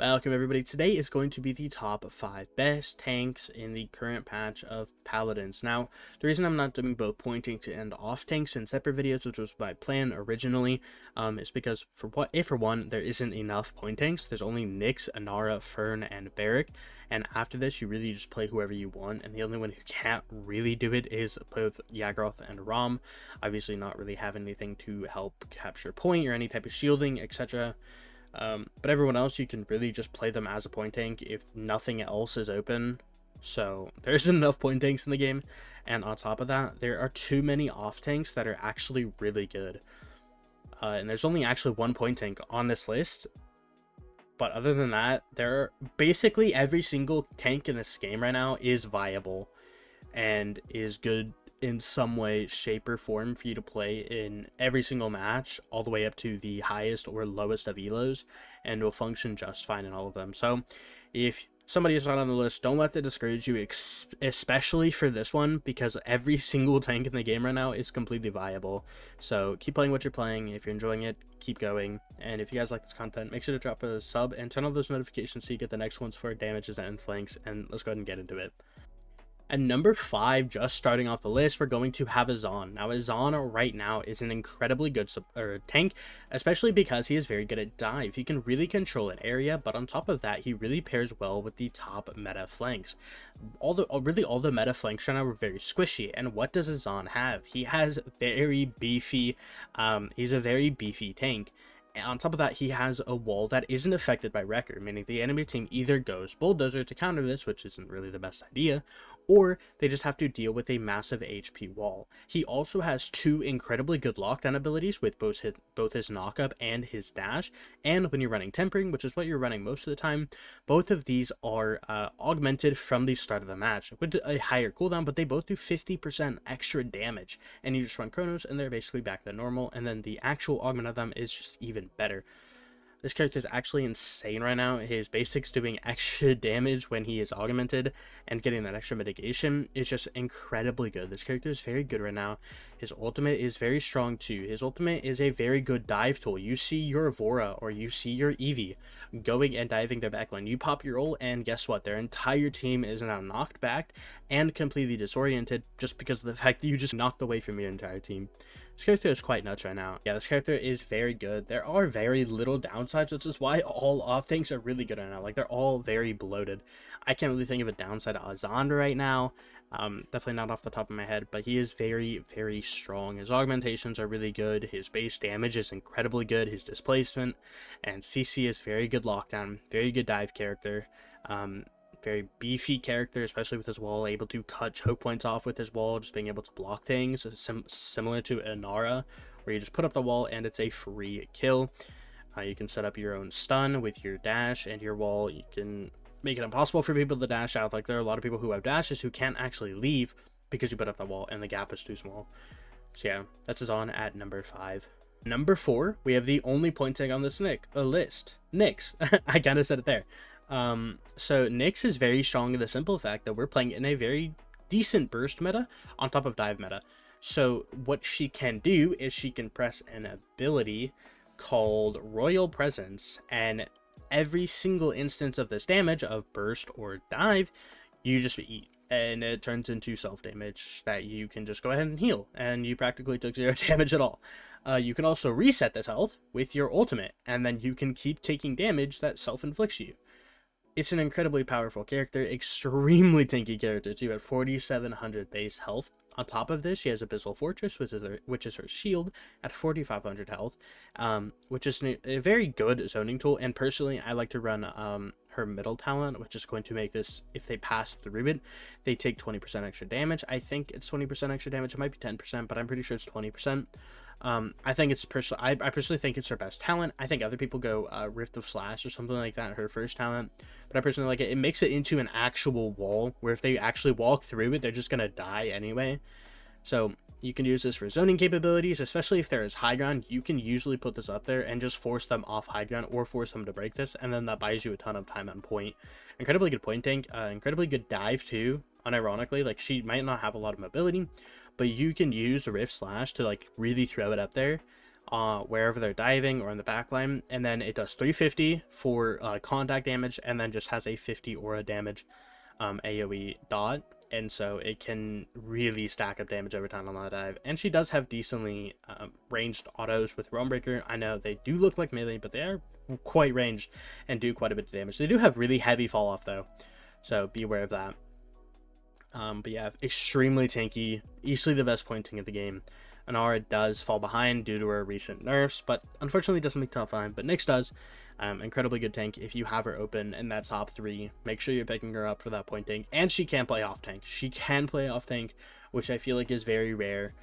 Welcome everybody. Today is going to be the top 5 best tanks in the current patch of Paladins. Now, the reason I'm not doing both point tanks and off tanks in separate videos, which was my plan originally, is because for one, there isn't enough point tanks. There's only Nyx, Inara, Fern, and Barrack, and after this, you really just play whoever you want, and the only one who can't really do it is both Yagroth and Rom. Obviously not really have anything to help capture point or any type of shielding, etc. But everyone else, you can really just play them as a point tank if nothing else is open. So there isn't enough point tanks in the game, and on top of that, there are too many off tanks that are actually really good. And there's only actually one point tank on this list, but other than that, basically every single tank in this game right now is viable and is good in some way, shape, or form for you to play in every single match, all the way up to the highest or lowest of elos, and will function just fine in all of them. So if somebody is not on the list, don't let that discourage you, especially for this one, because every single tank in the game right now is completely viable. So keep playing what you're playing. If you're enjoying it, keep going. And if you guys like this content, make sure to drop a sub and turn on those notifications so you get the next ones for damages and flanks. And let's go ahead and get into it. At number 5, just starting off the list, we're going to have Azan. Now, Azan right now is an incredibly good tank, especially because he is very good at dive. He can really control an area, but on top of that, he really pairs well with the top meta flanks. All the meta flanks right now are very squishy, and what does Azan have? He has very beefy, he's a very beefy tank. And on top of that, he has a wall that isn't affected by Wrecker, meaning the enemy team either goes Bulldozer to counter this, which isn't really the best idea, or they just have to deal with a massive HP wall. He also has 2 incredibly good lockdown abilities with both his knockup and his dash, and when you're running Tempering, which is what you're running most of the time, both of these are augmented from the start of the match with a higher cooldown, but they both do 50% extra damage, and you just run Chronos and they're basically back to normal, and then the actual augment of them is just even better. This character is actually insane right now. His basics doing extra damage when he is augmented and getting that extra mitigation is just incredibly good. This character is very good right now. His ultimate is very strong too. His ultimate is a very good dive tool. You see your Vora or you see your Eevee going and diving their backline. You pop your ult and guess what? Their entire team is now knocked back and completely disoriented just because of the fact that you just knocked away from your entire team. This character is quite nuts right now. Yeah, this character is very good. There are very little downsides, which is why all off tanks are really good right now. Like, they're all very bloated. I can't really think of a downside to Azan right now. Definitely not off the top of my head, but he is very, very strong. His augmentations are really good. His base damage is incredibly good. His displacement and CC is very good lockdown. Very good dive character. Very beefy character, especially with his wall, able to cut choke points off with his wall, just being able to block things, similar to Inara, where you just put up the wall and it's a free kill. You can set up your own stun with your dash and your wall. You can make it impossible for people to dash out. Like, there are a lot of people who have dashes who can't actually leave because you put up the wall and the gap is too small. So yeah, that's on at number 5. Number 4, we have the only point tank on this list, Nyx. I kind of said it there. So Nyx is very strong in the simple fact that we're playing in a very decent burst meta on top of dive meta. So what she can do is she can press an ability called Royal Presence, and every single instance of this damage of burst or dive, you just eat, and it turns into self damage that you can just go ahead and heal, and you practically took 0 damage at all. You can also reset this health with your ultimate, and then you can keep taking damage that self-inflicts you. It's an incredibly powerful character, extremely tanky character too, at 4,700 base health. On top of this, she has Abyssal Fortress, which is her shield, at 4,500 health, which is a very good zoning tool. And personally, I like to run her middle talent, which is going to make this, if they pass through it, they take 20% extra damage. I think it's 20% extra damage. It might be 10%, but I'm pretty sure it's 20%. I think it's I personally think it's her best talent. I think other people go Rift of Slash or something like that, her first talent, but I personally like it. It makes it into an actual wall where if they actually walk through it, they're just gonna die anyway. So you can use this for zoning capabilities, especially if there is high ground. You can usually put this up there and just force them off high ground or force them to break this, and then that buys you a ton of time on point. Incredibly good point tank, incredibly good dive too. Unironically, like, she might not have a lot of mobility, but you can use Rift Slash to like really throw it up there wherever they're diving or in the backline, and then it does 350 for contact damage, and then just has a 50 aura damage AoE dot, and so it can really stack up damage every time on that dive. And she does have decently ranged autos with Realmbreaker. I know they do look like melee, but they are quite ranged and do quite a bit of damage. They do have really heavy fall off though, so be aware of that. But yeah, extremely tanky, easily the best pointing in the game. Anara does fall behind due to her recent nerfs, but unfortunately doesn't make top 5, but Nyx does. Incredibly good tank. If you have her open in that top 3, make sure you're picking her up for that pointing. And she can play off tank. She can play off tank, which I feel like is very rare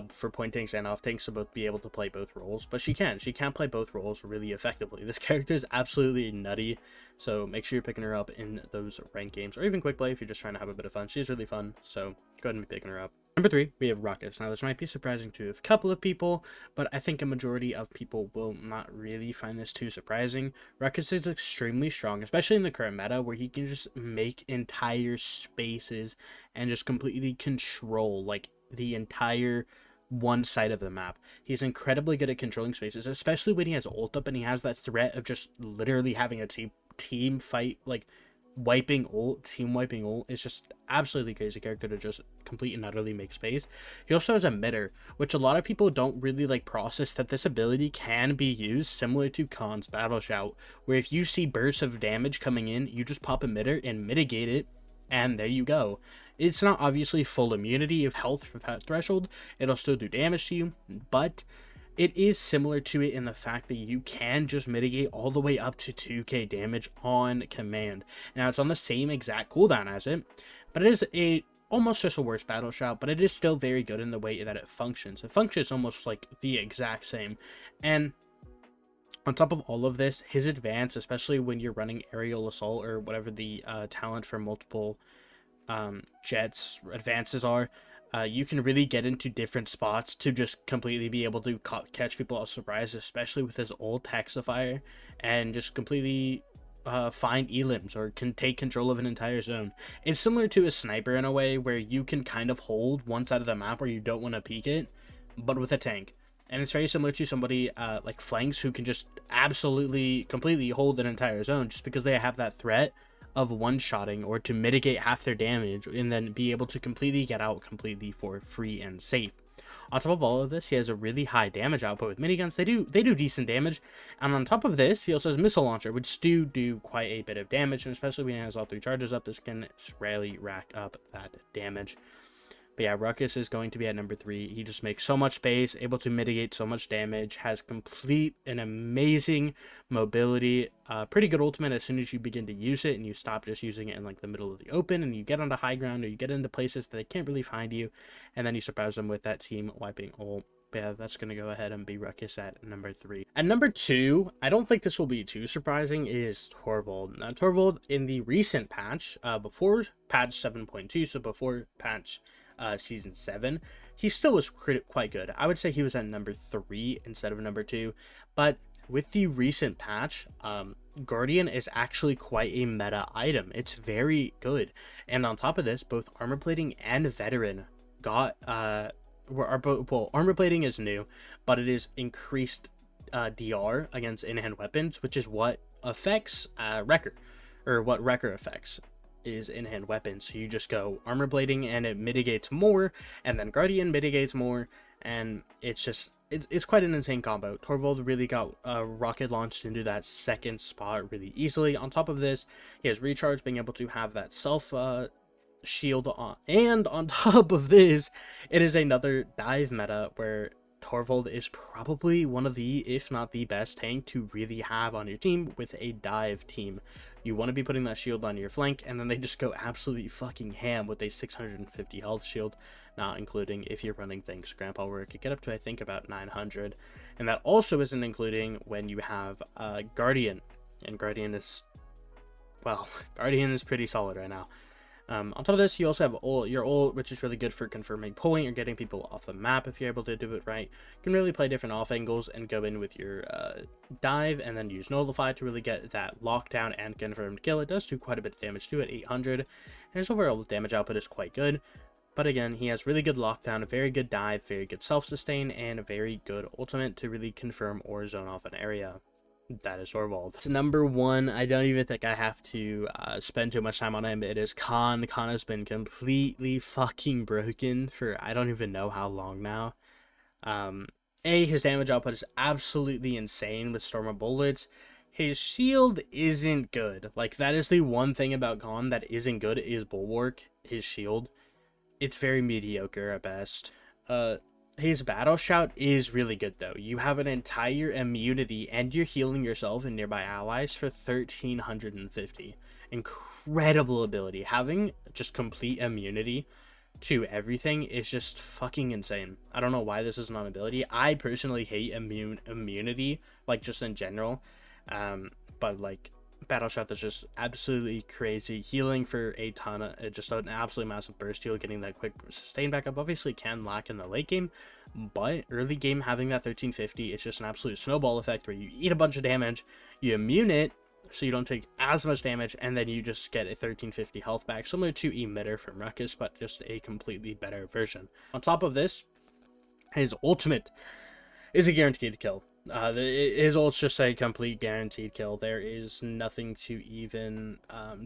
for point tanks and off tanks to both be able to play both roles. But she can play both roles really effectively. This character is absolutely nutty, so make sure you're picking her up in those ranked games, or even quick play if you're just trying to have a bit of fun. She's really fun, so go ahead and be picking her up. Number 3, we have Ruckus. Now, this might be surprising to a couple of people, but I think a majority of people will not really find this too surprising. Ruckus is extremely strong, especially in the current meta, where he can just make entire spaces and just completely control, like, the entire one side of the map. He's incredibly good at controlling spaces, especially when he has ult up and he has that threat of just literally having a team fight, like, team wiping ult. Is just absolutely crazy character to just complete and utterly make space. He also has a emitter, which a lot of people don't really like process, that this ability can be used similar to Khan's battle shout, where if you see bursts of damage coming in, you just pop emitter and mitigate it, and there you go. It's not obviously full immunity of health without threshold, it'll still do damage to you, but it is similar to it in the fact that you can just mitigate all the way up to 2k damage on command. Now, it's on the same exact cooldown as it, but it is almost just a worse battle shout, but it is still very good in the way that it functions. It functions almost like the exact same. And on top of all of this, his advance, especially when you're running aerial assault or whatever the talent for multiple jets advances are, you can really get into different spots to just completely be able to catch people off surprise, especially with his old Hexifier, and just completely find elims or can take control of an entire zone. It's similar to a sniper in a way, where you can kind of hold one side of the map where you don't want to peek it, but with a tank. And it's very similar to somebody like Flanks, who can just absolutely completely hold an entire zone just because they have that threat of one-shotting or to mitigate half their damage, and then be able to completely get out completely for free and safe. On top of all of this, he has a really high damage output with miniguns. They do decent damage, and on top of this, he also has missile launcher, which do quite a bit of damage, and especially when he has all 3 charges up, this can rarely rack up that damage. But yeah, Ruckus is going to be at number 3. He just makes so much space, able to mitigate so much damage, has complete and amazing mobility, pretty good ultimate as soon as you begin to use it and you stop just using it in like the middle of the open and you get onto high ground, or you get into places that they can't really find you, and then you surprise them with that team wiping ult. But yeah, that's going to go ahead and be Ruckus at number 3. At number 2, I don't think this will be too surprising, is Torvald. Now, Torvald in the recent patch, before patch 7.2, so before patch season 7, he still was quite good. I would say he was at number 3 instead of number 2, but with the recent patch, Guardian is actually quite a meta item. It's very good, and on top of this, both armor plating and veteran got well, armor plating is new, but it is increased DR against in-hand weapons, which is what affects Wrecker, or what Wrecker affects is in-hand weapons. So you just go armor plating and it mitigates more, and then Guardian mitigates more, and it's just it's quite an insane combo. Torvald really got rocket launched into that second spot really easily. On top of this, he has recharge, being able to have that self shield on, and on top of this, it is another dive meta where Torvald is probably one of the, if not the best tank to really have on your team with a dive team. You want to be putting that shield on your flank, and then they just go absolutely fucking ham with a 650 health shield, not including if you're running things Grandpa, where it could get up to, I think, about 900. And that also isn't including when you have Guardian, and Guardian is, well, Guardian is pretty solid right now. On top of this, you also have your ult, which is really good for confirming point or getting people off the map if you're able to do it right. You can really play different off angles and go in with your dive, and then use Nullify to really get that lockdown and confirmed kill. It does do quite a bit of damage to it, 800, and his overall damage output is quite good. But again, he has really good lockdown, a very good dive, very good self-sustain, and a very good ultimate to really confirm or zone off an area. That is Orwald. It's number 1. I don't even think I have to spend too much time on him. It is Khan. Khan has been completely fucking broken for I don't even know how long now. His damage output is absolutely insane with Storm of Bullets. His shield isn't good. Like, that is the one thing about Khan that isn't good is Bulwark, his shield. It's very mediocre at best. His battle shout is really good though. You have an entire immunity and you're healing yourself and nearby allies for 1350. Incredible ability. Having just complete immunity to everything is just fucking insane. I don't know why this is not an ability. I personally hate immunity, like just in general. But like battle shot that's just absolutely crazy. Healing for a ton of just an absolutely massive burst heal, getting that quick sustain back up obviously can lack in the late game, but early game having that 1350, it's just an absolute snowball effect where you eat a bunch of damage, you immune it so you don't take as much damage, and then you just get a 1350 health back, similar to Emitter from Ruckus, but just a completely better version. On top of this, his ultimate is a guaranteed kill. His ult's just a complete guaranteed kill. There is nothing to even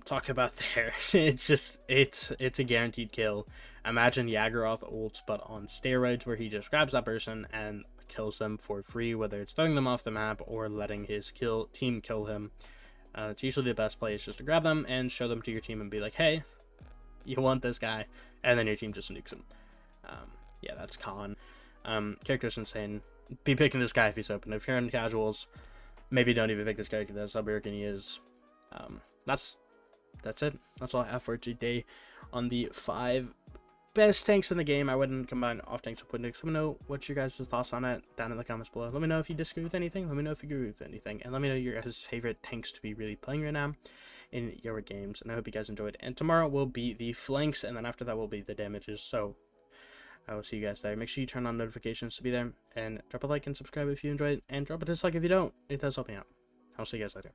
talk about there. It's just it's a guaranteed kill. Imagine Yagoroth ults but on steroids, where he just grabs that person and kills them for free, whether it's throwing them off the map or letting his team kill him. It's usually the best play is just to grab them and show them to your team and be like, hey, you want this guy, and then your team just nukes him. Yeah, that's Khan. Character's insane. Be picking this guy if he's open. If you're in casuals, maybe don't even pick this guy because that's how broken he is. That's it. That's all I have for today on the 5 best tanks in the game. I wouldn't combine off tanks with tanks. Let me know what your guys' thoughts on it down in the comments below. Let me know if you disagree with anything. Let me know if you agree with anything. And let me know your guys' favorite tanks to be really playing right now in your games. And I hope you guys enjoyed. And tomorrow will be the flanks, and then after that will be the damages. So I will see you guys there. Make sure you turn on notifications to be there, and drop a like and subscribe if you enjoyed, and drop a dislike if you don't. It does help me out. I'll see you guys later.